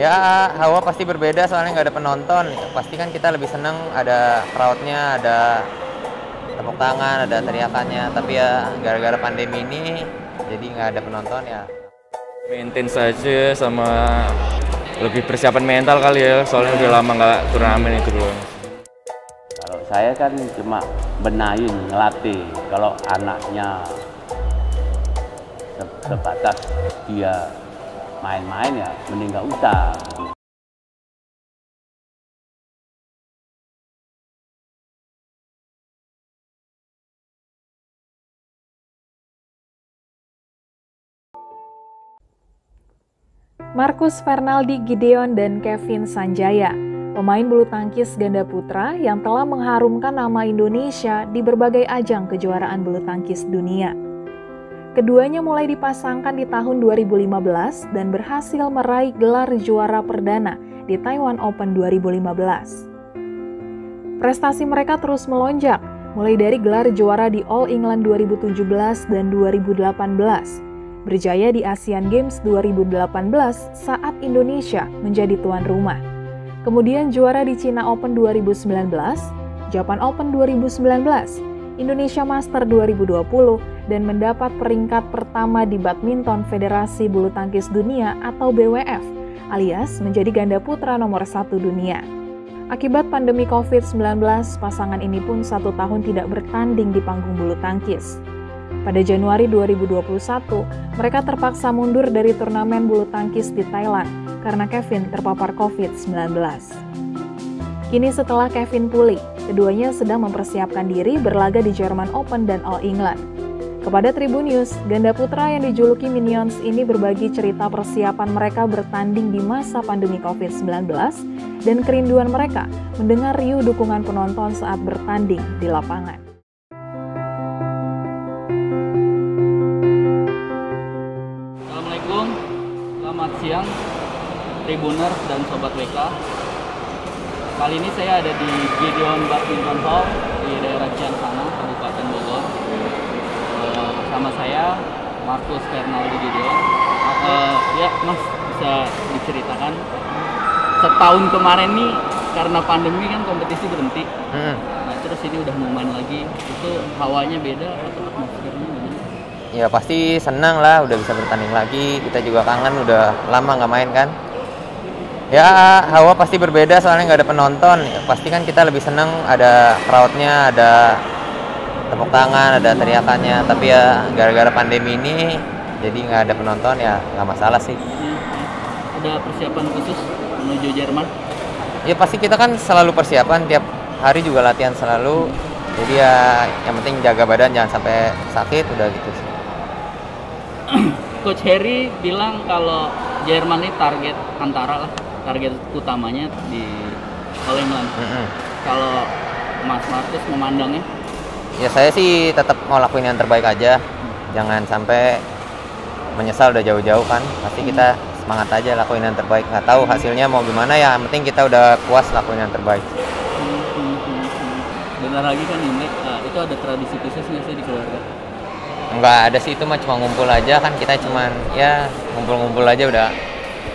Ya, hawa pasti berbeda soalnya nggak ada penonton. Pasti kan kita lebih seneng ada crowd-nya, ada tepuk tangan, ada teriakannya. Tapi ya gara-gara pandemi ini jadi nggak ada penonton ya. Maintain saja sama lebih persiapan mental kali ya, soalnya udah lama nggak turnamen itu belum. Kalau saya kan cuma benahin, ngelatih. Kalau anaknya sebatas dia main-main ya mending nggak usah. Marcus Fernaldi Gideon dan Kevin Sanjaya, pemain bulu tangkis ganda putra yang telah mengharumkan nama Indonesia di berbagai ajang kejuaraan bulu tangkis dunia. Keduanya mulai dipasangkan di tahun 2015 dan berhasil meraih gelar juara perdana di Taiwan Open 2015. Prestasi mereka terus melonjak, mulai dari gelar juara di All England 2017 dan 2018, berjaya di Asian Games 2018 saat Indonesia menjadi tuan rumah. Kemudian juara di China Open 2019, Japan Open 2019, Indonesia Master 2020, dan mendapat peringkat pertama di Badminton Federasi Bulu Tangkis Dunia atau BWF, alias menjadi ganda putra nomor 1 dunia. Akibat pandemi COVID-19, pasangan ini pun 1 tahun tidak bertanding di panggung bulu tangkis. Pada Januari 2021, mereka terpaksa mundur dari turnamen bulu tangkis di Thailand karena Kevin terpapar COVID-19. Kini setelah Kevin pulih, keduanya sedang mempersiapkan diri berlaga di German Open dan All England. Kepada Tribunnews, ganda putra yang dijuluki Minions ini berbagi cerita persiapan mereka bertanding di masa pandemi COVID-19 dan kerinduan mereka mendengar riuh dukungan penonton saat bertanding di lapangan. Assalamualaikum, selamat siang Tribuners dan Sobat WK. Kali ini saya ada di Gideon Badminton Hall di daerah Ciansana, Kabupaten Bogor. Bersama saya, Marcus Fernaldi Gideon. Ya Mas, bisa diceritakan setahun kemarin nih karena pandemi kan kompetisi berhenti. Nah terus ini udah mau main lagi, itu hawanya beda atau atmosfernya gimana? Ya pasti senang lah udah bisa bertanding lagi. Kita juga kangen, udah lama nggak main kan. Ya, hawa pasti berbeda soalnya nggak ada penonton. Ya, pasti kan kita lebih seneng ada crowd-nya, ada tepuk tangan, ada teriakannya. Tapi ya gara-gara pandemi ini jadi nggak ada penonton ya nggak masalah sih. Ada persiapan khusus menuju Jerman? Ya pasti kita kan selalu persiapan, tiap hari juga latihan selalu. Jadi ya yang penting jaga badan jangan sampai sakit, udah gitu sih. Coach Harry bilang kalau Jerman ini target target utamanya di All England. Kalau Mas Marcus memandangnya? Ya saya sih tetap mau lakuin yang terbaik aja. Jangan sampai menyesal udah jauh-jauh kan. Pasti kita semangat aja lakuin yang terbaik. Nggak tahu hasilnya mau gimana ya, yang penting kita udah puas lakuin yang terbaik. Bentar lagi kan Imlek, itu ada tradisi khusus nggak sih di keluarga? Nggak ada sih, itu mah cuma ngumpul aja kan, kita cuman ya ngumpul-ngumpul aja udah.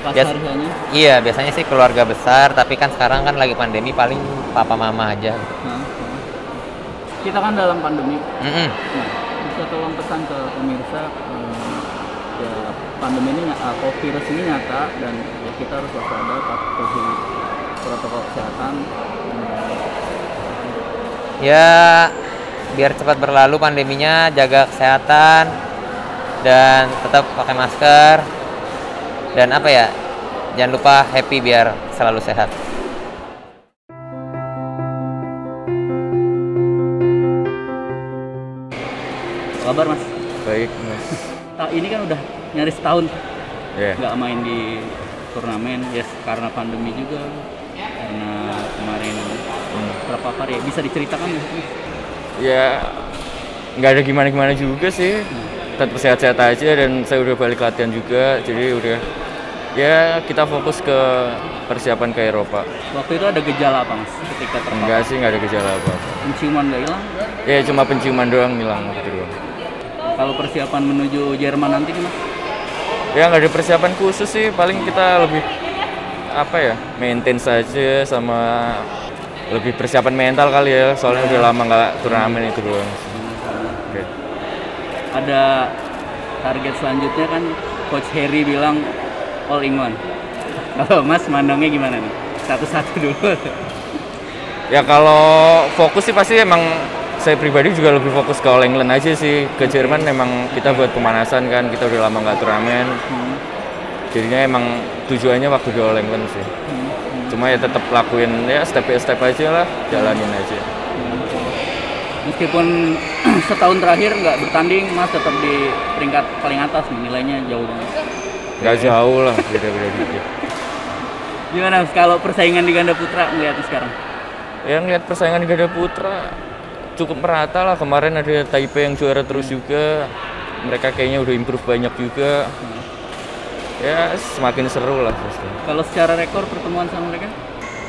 Biasanya? Iya, biasanya sih keluarga besar, tapi kan sekarang kan lagi pandemi paling papa mama aja. Kita kan dalam pandemi. Nah, bisa tolong pesan ke pemirsa, ya pandemi ini, virus ini nyata dan ya, kita harus waspada, patuhi protokol kesehatan. Ya, biar cepat berlalu pandeminya, jaga kesehatan dan tetap pakai masker. Dan apa ya, jangan lupa happy biar selalu sehat. Kabar Mas? Baik Mas. Ini kan udah nyaris setahun nggak Yeah. main di turnamen, ya karena pandemi juga, karena kemarin terpapar ya. Bisa diceritakan nggak sih? Ya nggak ada gimana-gimana juga sih. Tetap sehat-sehat aja dan saya udah balik latihan juga, jadi udah ya kita fokus ke persiapan ke Eropa. Waktu itu ada gejala apa Mas ketika terpapar? Enggak sih, nggak ada gejala apa-apa. Penciuman nggak hilang? Ya cuma penciuman doang hilang gitu doang. Kalau persiapan menuju Jerman nanti gimana? Ya nggak ada persiapan khusus sih, paling kita lebih apa ya, maintain saja sama lebih persiapan mental kali ya, soalnya udah lama nggak turnamen itu doang. Oke. Ada target selanjutnya kan Coach Harry bilang all in one. Kalau Mas mandangnya gimana nih? Satu-satu dulu. Ya kalau fokus sih pasti emang saya pribadi juga lebih fokus ke All England aja sih. Ke Jerman memang kita buat pemanasan kan, kita udah lama nggak turnamen. Jadinya emang tujuannya waktu di All England sih. Cuma ya tetap lakuin ya step by step aja lah, jalanin aja. Meskipun setahun terakhir nggak bertanding, Mas tetap di peringkat paling atas nih, nilainya jauh banget. Nggak jauh lah, beda-beda dikit. Gimana Mas, kalau persaingan di ganda putra melihatnya sekarang? Ya ngeliat persaingan di ganda putra cukup merata lah. Kemarin ada Taipei yang juara terus juga. Mereka kayaknya udah improve banyak juga. Ya semakin seru lah pasti. Kalau secara rekor pertemuan sama mereka?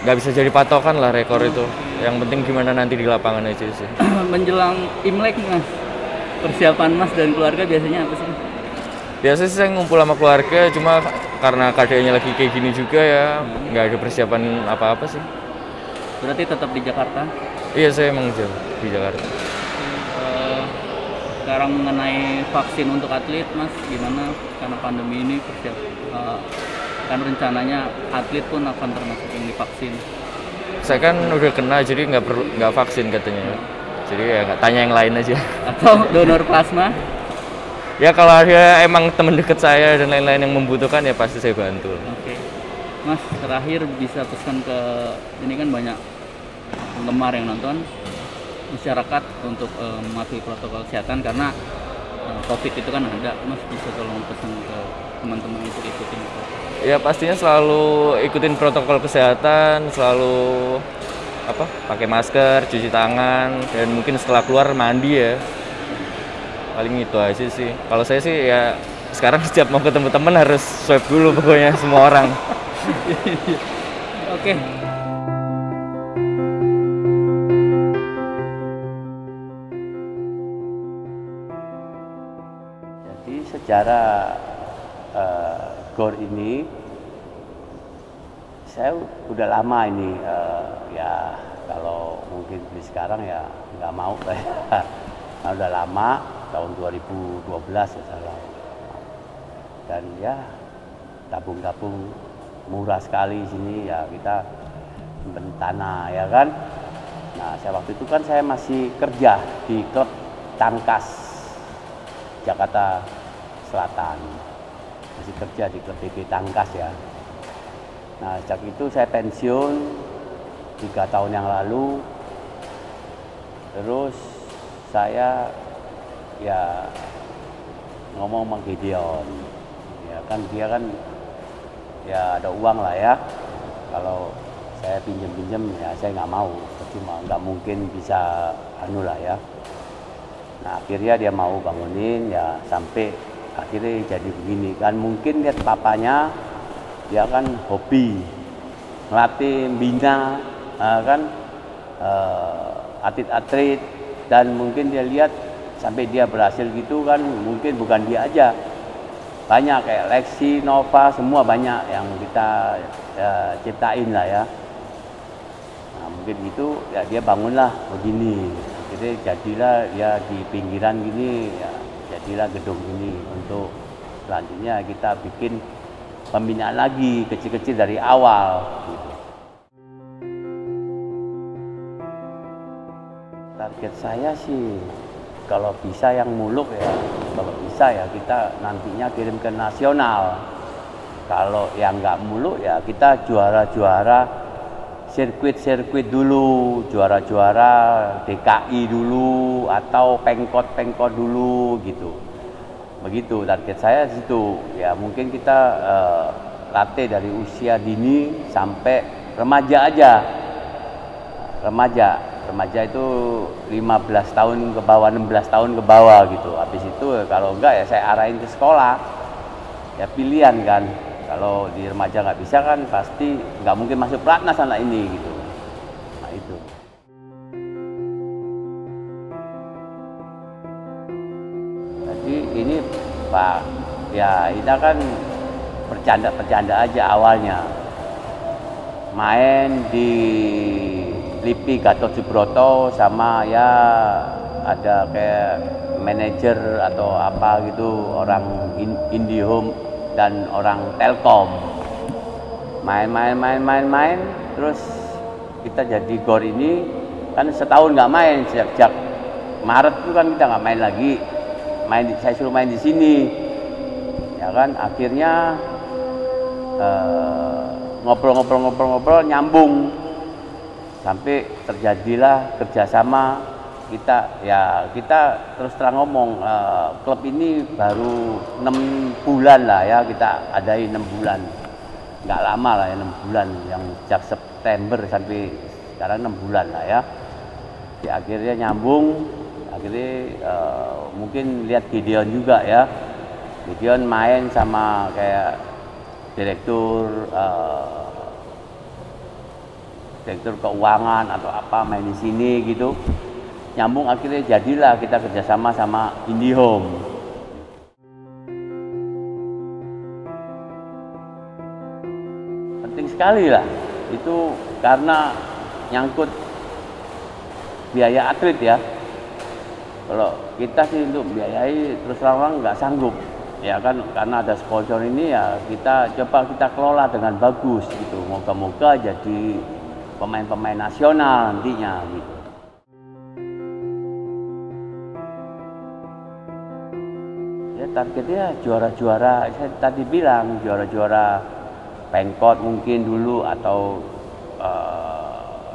Nggak bisa jadi patokan lah rekor itu. Yang penting gimana nanti di lapangan aja sih. Menjelang Imlek Mas, persiapan Mas dan keluarga biasanya apa sih? Biasanya sih saya ngumpul sama keluarga, cuma karena keadaannya lagi kayak gini juga ya, nggak ada persiapan apa-apa sih. Berarti tetap di Jakarta? Iya, saya emang jauh di Jakarta. Sekarang mengenai vaksin untuk atlet, Mas, gimana? Karena pandemi ini kan rencananya atlet pun akan termasuk yang divaksin. Saya kan udah kena, jadi nggak vaksin katanya. Jadi ya nggak tanya yang lain aja. Atau donor plasma? Ya kalau ada emang teman dekat saya dan lain-lain yang membutuhkan ya pasti saya bantu. Oke. Mas, terakhir bisa pesan ke, ini kan banyak penggemar yang nonton, masyarakat untuk mematuhi protokol kesehatan karena COVID itu kan ada. Mas bisa tolong pesan ke teman-teman untuk ikutin itu? Ya pastinya selalu ikutin protokol kesehatan, selalu pakai masker, cuci tangan, dan mungkin setelah keluar mandi ya. Paling itu aja sih. Kalau saya sih ya sekarang setiap mau ketemu teman harus swab dulu pokoknya semua orang. Oke. Jadi secara GOR ini saya udah lama ini ya kalau mungkin di sekarang ya nggak mau kayak udah lama tahun 2012 ya salah. Dan ya tabung-tabung murah sekali sini ya, kita simpen tanah ya kan. Nah saya waktu itu kan saya masih kerja di klub Tangkas Jakarta Selatan, masih kerja di klub BB Tangkas ya. Nah sejak itu saya pensiun 3 tahun yang lalu. Terus saya ya ngomong sama Gideon, ya kan dia kan ya ada uang lah ya. Kalau saya pinjem ya saya nggak mau, cuma nggak mungkin bisa lah ya. Nah akhirnya dia mau bangunin ya, sampai akhirnya jadi begini kan. Mungkin lihat papanya dia kan hobi ngelatih, bina kan atlet-atlet, dan mungkin dia lihat sampai dia berhasil gitu kan. Mungkin bukan dia aja, banyak kayak Lexi, Nova, semua banyak yang kita ciptain lah ya. Nah mungkin gitu ya dia bangunlah begini. Jadi jadilah ya di pinggiran gini ya, jadilah gedung ini. Untuk selanjutnya kita bikin pembinaan lagi kecil-kecil dari awal gitu. Target saya sih kalau bisa yang muluk ya, kalau bisa ya kita nantinya kirim ke nasional. Kalau yang nggak muluk ya kita juara-juara sirkuit dulu, juara-juara DKI dulu atau pengkot dulu gitu. Begitu target saya situ. Ya mungkin kita latih dari usia dini sampai remaja aja. Remaja itu 15 tahun ke bawah, 16 tahun ke bawah gitu. Habis itu kalau enggak ya saya arahin ke sekolah. Ya pilihan kan. Kalau di remaja nggak bisa kan pasti nggak mungkin masuk pelatnas anak ini gitu. Nah itu. Jadi ini Pak, ya kita kan bercanda aja awalnya. main di LIPI Gatot Subroto, sama ya ada kayak manajer atau apa gitu, orang IndiHome dan orang Telkom. Main, terus kita jadi GOR ini kan setahun nggak main, sejak Maret itu kan kita nggak main lagi. Saya suruh main di sini, ya kan. Akhirnya ngobrol nyambung sampai terjadilah kerjasama kita. Ya kita terus terang ngomong, klub ini baru 6 bulan lah ya, kita adai 6 bulan, nggak lama lah ya, 6 bulan, yang sejak September sampai sekarang 6 bulan lah ya. Ya akhirnya nyambung, akhirnya mungkin lihat Gideon juga ya, Gideon main sama kayak direktur keuangan atau apa, main di sini gitu, nyambung, akhirnya jadilah kita kerjasama sama IndiHome. Penting sekali lah itu, karena nyangkut biaya atlet ya. Kalau kita sih untuk biayai terus terang nggak sanggup, ya kan, karena ada sponsor ini ya kita coba kita kelola dengan bagus gitu. Moga-moga jadi pemain-pemain nasional nantinya gitu. Ya targetnya juara-juara, saya tadi bilang juara-juara Pemkot mungkin dulu, atau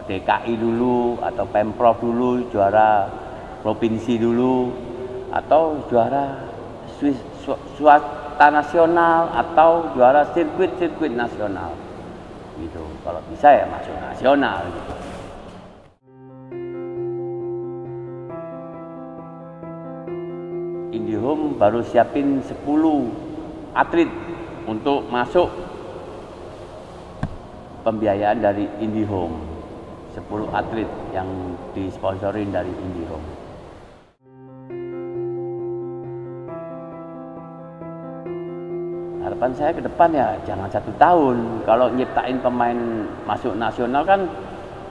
DKI dulu, atau Pemprov dulu, juara provinsi dulu, atau juara swasta nasional, atau juara sirkuit nasional gitu. Kalau bisa ya masuk nasional gitu. IndiHome baru siapin 10 atlet untuk masuk pembiayaan dari IndiHome. 10 atlet yang disponsorin dari IndiHome. Harapan saya ke depan ya jangan 1 tahun. Kalau nyiptain pemain masuk nasional kan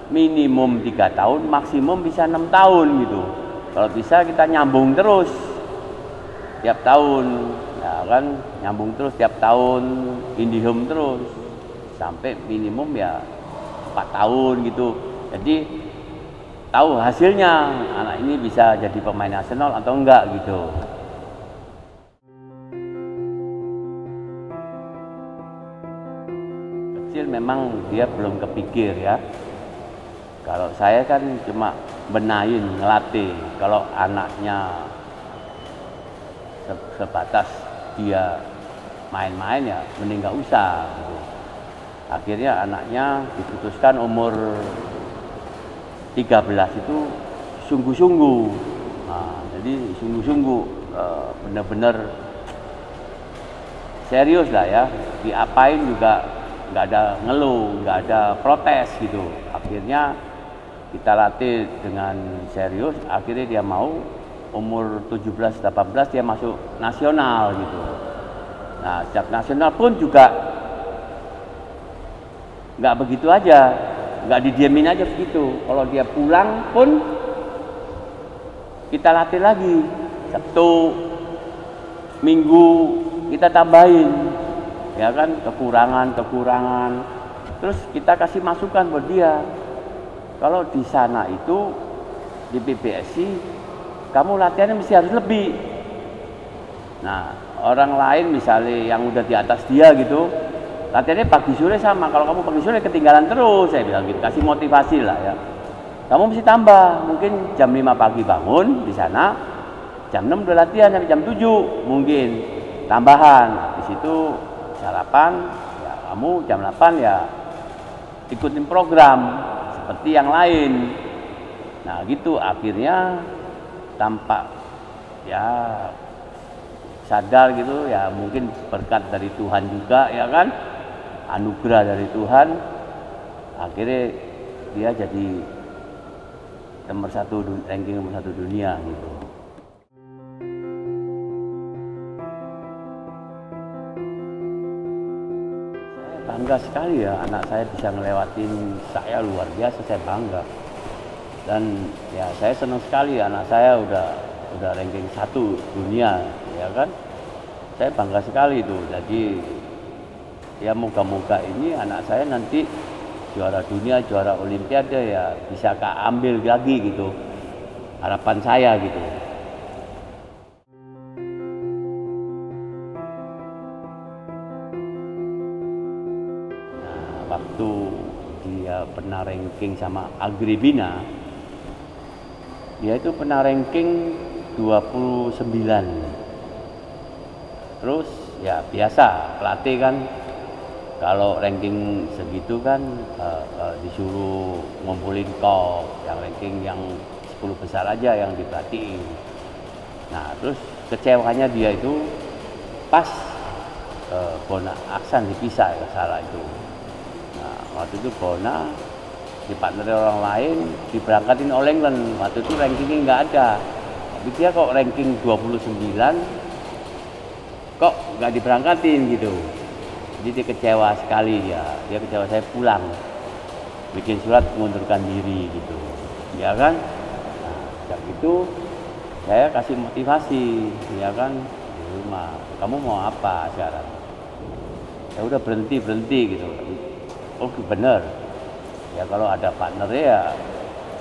minimum 3 tahun, maksimum bisa 6 tahun gitu. Kalau bisa kita nyambung terus tiap tahun, ya kan, nyambung terus tiap tahun, IndiHome terus sampai minimum ya 4 tahun gitu. Jadi tahu hasilnya anak ini bisa jadi pemain nasional atau enggak gitu. Kecil memang dia belum kepikir ya. Kalau saya kan cuma benahin, ngelatih. Kalau anaknya sebatas dia main-main ya mending nggak usah gitu. Akhirnya anaknya diputuskan umur 13 itu sungguh-sungguh. Nah, jadi sungguh-sungguh, benar-benar serius lah ya, diapain juga nggak ada ngeluh, nggak ada protes gitu. Akhirnya kita latih dengan serius, akhirnya dia mau, umur 17-18 dia masuk nasional gitu. Nah sejak nasional pun juga nggak begitu aja, nggak didiemin aja begitu. Kalau dia pulang pun kita latih lagi, Sabtu, Minggu kita tambahin, ya kan, kekurangan. Terus kita kasih masukan buat dia. Kalau di sana itu di PBSI kamu latihannya mesti harus lebih. Nah orang lain misalnya yang udah di atas dia gitu, latihannya pagi sore sama. Kalau kamu pagi sore ketinggalan terus, saya bilang gitu, kasih motivasi lah ya. Kamu mesti tambah, mungkin jam 5 pagi bangun di sana, jam 6 udah latihan sampai jam 7 mungkin tambahan. Di situ sarapan, ya kamu jam 8 ya ikutin program seperti yang lain. Nah gitu akhirnya tampak ya sadar gitu ya, mungkin berkat dari Tuhan juga ya kan, anugerah dari Tuhan, akhirnya dia jadi ranking nomor 1 dunia gitu. Saya bangga bangga sekali ya anak saya bisa ngelewatin saya, luar biasa, saya bangga. Dan ya saya senang sekali anak saya udah ranking 1 dunia, ya kan. Saya bangga sekali itu. Jadi ya moga-moga ini anak saya nanti juara dunia, juara olimpiade ya bisa ambil lagi gitu. Harapan saya gitu. Nah, waktu dia pernah ranking sama Agribina, dia itu pernah ranking 29. Terus ya biasa pelatih kan kalau ranking segitu kan disuruh ngumpulin top yang ranking yang 10 besar aja yang diperhatiin. Nah terus kecewanya dia itu pas Bona Aksan dipisah ya salah itu. Nah waktu itu Bona dipartneri orang lain diberangkatin oleh England, waktu itu rankingnya nggak ada, tapi dia kok ranking 29 kok nggak diberangkatin gitu. Jadi dia kecewa sekali, dia kecewa. Saya pulang bikin surat mengundurkan diri gitu, ya kan. Nah sejak itu saya kasih motivasi, ya kan, di rumah, kamu mau apa sekarang? Ya udah berhenti gitu. Oh bener ya, kalau ada partner ya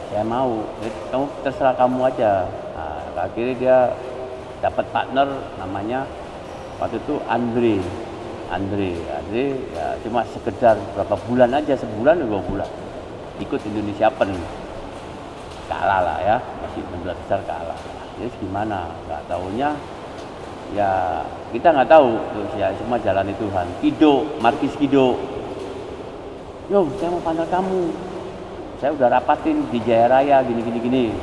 saya mau. Kamu terserah kamu aja. Nah, akhirnya dia dapat partner namanya waktu itu Andre ya cuma sekedar berapa bulan aja, sebulan 2 bulan ikut Indonesia Open, kalah lah ya, masih 16 besar kalah. Jadi gimana, nggak taunya ya kita nggak tahu terus ya, semua jalan Tuhan. Markis Kido, yo saya mau panggil kamu, saya udah rapatin di Jaya Raya gini.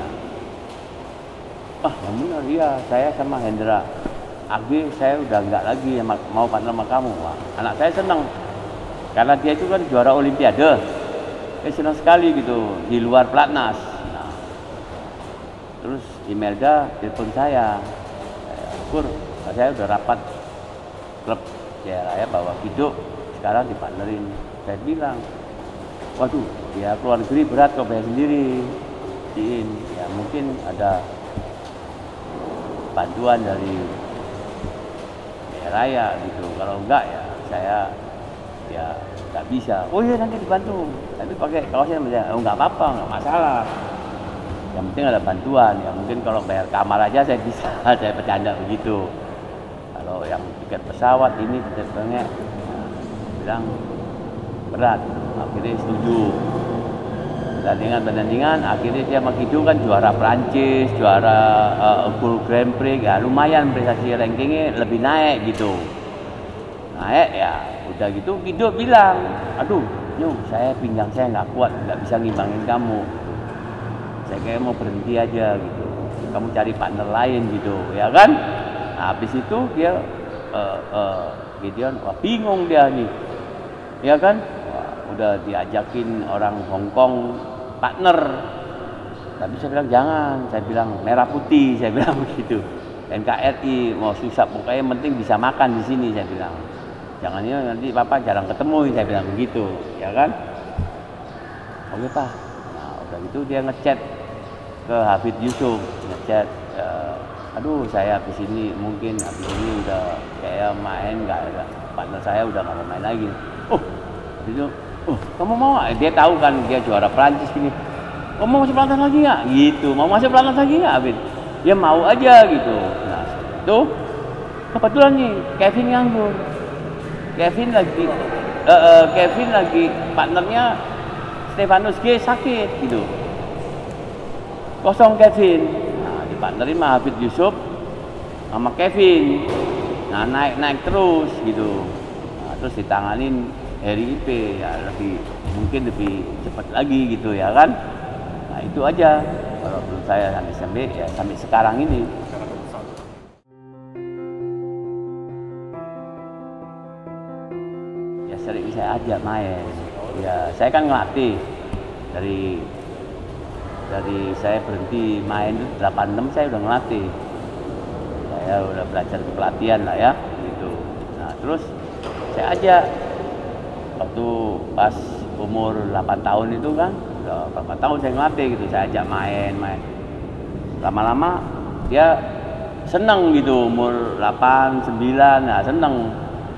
Yang benar iya, saya sama Hendra Agi saya udah nggak lagi mau partner sama kamu. Wah, anak saya senang karena dia itu kan juara olimpiade, dia senang sekali gitu di luar pelatnas. Nah, terus Imelda telepon saya, Kur, saya udah rapat klub Jaya Raya bahwa Kido sekarang dipartnerin. Saya bilang, waduh, ya keluar negeri berat kok, bayar sendiri. Ya mungkin ada bantuan dari Raya gitu, kalau enggak ya saya ya nggak bisa. Oh iya nanti dibantu, tapi pakai kaosnya nggak apa-apa, nggak masalah, yang penting ada bantuan. Ya mungkin kalau bayar kamar aja saya bisa. Saya bercanda begitu. Kalau yang tiket pesawat ini sebenarnya bilang berat, akhirnya setuju. Pertandingan akhirnya dia sama Kido kan juara Prancis, juara World Grand Prix, ya lumayan prestasi rankingnya lebih naik gitu. Naik ya udah gitu Kido bilang, aduh saya pinggang saya nggak kuat, nggak bisa ngimbangin kamu, saya kayak mau berhenti aja gitu, kamu cari partner lain gitu, ya kan. Nah, habis itu dia Gideon, wah bingung dia nih, ya kan. Udah diajakin orang Hong Kong partner, tapi saya bilang jangan, saya bilang merah putih, saya bilang begitu. NKRI mau susah, pokoknya yang penting bisa makan di sini, saya bilang. Jangan ya nanti Bapak jarang ketemu, saya bilang begitu, ya kan. Oke Pak. Nah udah gitu dia ngechat ke Hafid Yusuf, ngechat, aduh saya habis ini mungkin habis ini udah kayak main nggak ada, partner saya udah nggak mau main lagi. Itu kamu mau? Dia tahu kan dia juara Prancis gini. Kamu mau masuk pelatnas lagi nggak? Gitu. Mau masuk pelatnas lagi nggak, Abid? Dia mau aja gitu. Nah itu kebetulan nih Kevin nganggur. Kevin lagi partnernya Stefanus G sakit gitu. Kosong Kevin. Nah dipartnerin sama Hafid Yusuf sama Kevin. Nah naik terus gitu. Nah, terus ditanganin Harry IP ya mungkin lebih cepat lagi gitu ya kan. Nah itu aja kalau menurut saya sampai sekarang ini. Ya sering saya ajak main. Ya saya kan ngelatih dari saya berhenti main itu 86 saya udah ngelatih. Saya udah belajar kepelatihan lah ya gitu. Nah terus saya ajak waktu pas umur 8 tahun itu kan, udah berapa tahun saya ngelatih gitu, saya ajak main. Lama-lama dia seneng gitu, umur 8, 9, nah seneng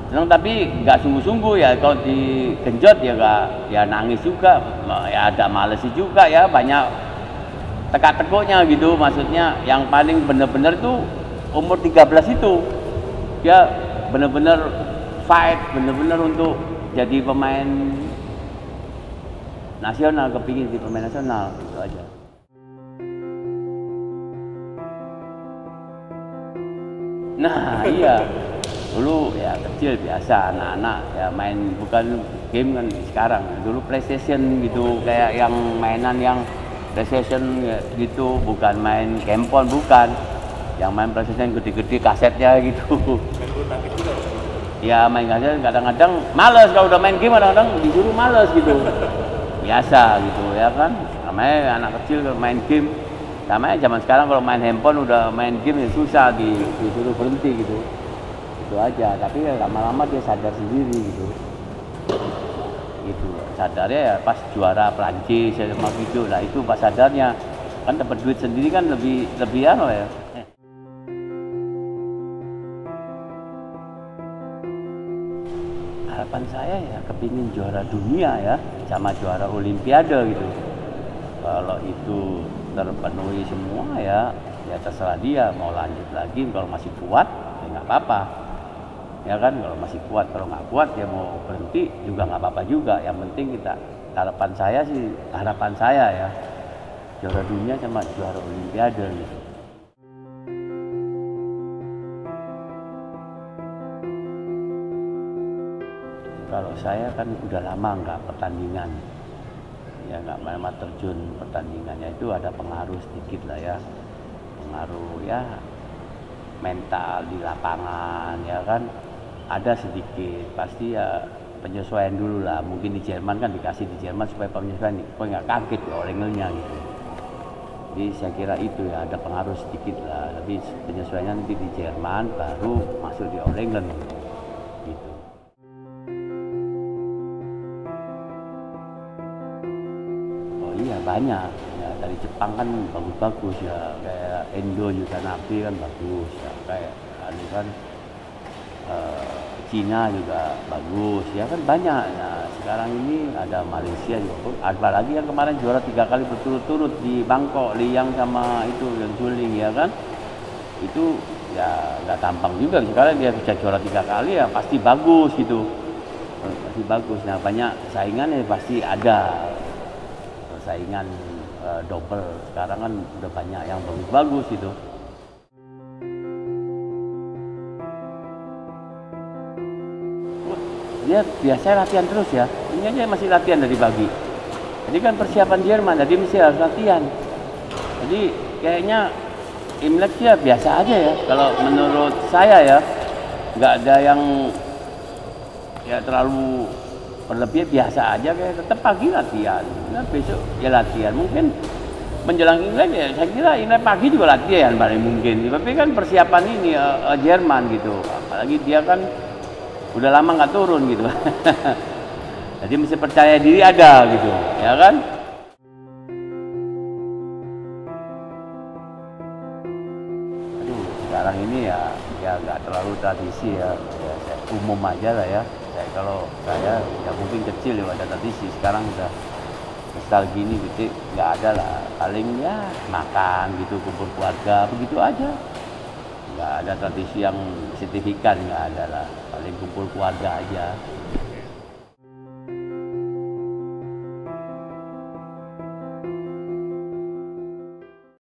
tapi nggak sungguh-sungguh ya, kalau digenjot ya nggak, ya nangis juga, ya ada males juga ya, banyak teka-tekuknya gitu. Maksudnya yang paling bener-bener tuh umur 13 itu dia bener-bener fight, bener-bener untuk jadi pemain nasional, kepingin jadi pemain nasional, itu aja. Nah iya, dulu ya kecil biasa anak-anak ya main, bukan game kan sekarang, dulu PlayStation gitu, kayak yang mainan yang PlayStation gitu, bukan main Gamepon, bukan yang main PlayStation gede-gede kasetnya gitu. Ya main kaset kadang-kadang males, kalau udah main game kadang-kadang disuruh males gitu, biasa gitu ya kan, namanya anak kecil kalau main game. Namanya zaman sekarang kalau main handphone udah main game ya susah, disuruh berhenti gitu. Itu aja, tapi ya lama-lama dia sadar sendiri gitu. Gitu. Sadarnya ya pas juara Prancis sama gitu lah, itu pas sadarnya. Kan dapat duit sendiri kan lebih ano ya. Harapan saya ya kepingin juara dunia ya, sama juara Olimpiade gitu. Kalau itu terpenuhi semua ya terserah dia mau lanjut lagi, kalau masih kuat ya nggak apa-apa ya kan, kalau masih kuat. Kalau nggak kuat ya mau berhenti juga nggak apa-apa juga, yang penting kita, harapan saya ya juara dunia sama juara Olimpiade gitu. Kalau saya kan udah lama nggak pertandingan ya, nggak memang terjun pertandingannya, itu ada pengaruh sedikit lah ya, pengaruh ya mental di lapangan ya kan, ada sedikit pasti ya, penyesuaian dulu lah. Mungkin di Jerman kan dikasih di Jerman supaya penyesuaian, supaya nggak kaget ya All-Englandnya gitu. Jadi saya kira itu ya ada pengaruh sedikit lah, tapi penyesuaiannya nanti di Jerman baru masuk di All-England gitu. Iya banyak ya, dari Jepang kan bagus-bagus ya, kayak Endo Yutanabe kan bagus ya, kayak kan Cina juga bagus ya kan, banyak. Nah sekarang ini ada Malaysia juga, apalagi yang kemarin juara 3 kali berturut-turut di Bangkok, Liang sama itu yang Zuling ya kan, itu ya nggak gampang juga. Sekarang dia bisa juara 3 kali ya pasti bagus gitu, pasti bagus. Nah banyak saingannya pasti ada, saingan double sekarang kan udah banyak yang bagus-bagus itu. Dia biasa latihan terus ya, ini aja masih latihan dari pagi. Jadi kan persiapan Jerman, jadi mesti harus latihan. Jadi kayaknya Imlek ya biasa aja ya, kalau menurut saya ya, nggak ada yang ya terlalu berlebihan, biasa aja, kayak tetap pagi latihan. Nah besok ya latihan, mungkin menjelang Imlek ya saya kira Imlek pagi juga latihan paling mungkin. Tapi kan persiapan ini Jerman gitu, apalagi dia kan udah lama nggak turun gitu. Jadi mesti percaya diri ada gitu ya kan. Aduh sekarang ini ya nggak terlalu tradisi ya, saya umum aja lah ya. Kalau saya ya mungkin kecil ya ada tradisi, sekarang udah nostalgia gini gitu nggak ada lah, paling ya makan gitu, kumpul keluarga begitu aja, nggak ada tradisi yang signifikan, nggak ada lah, paling kumpul keluarga aja.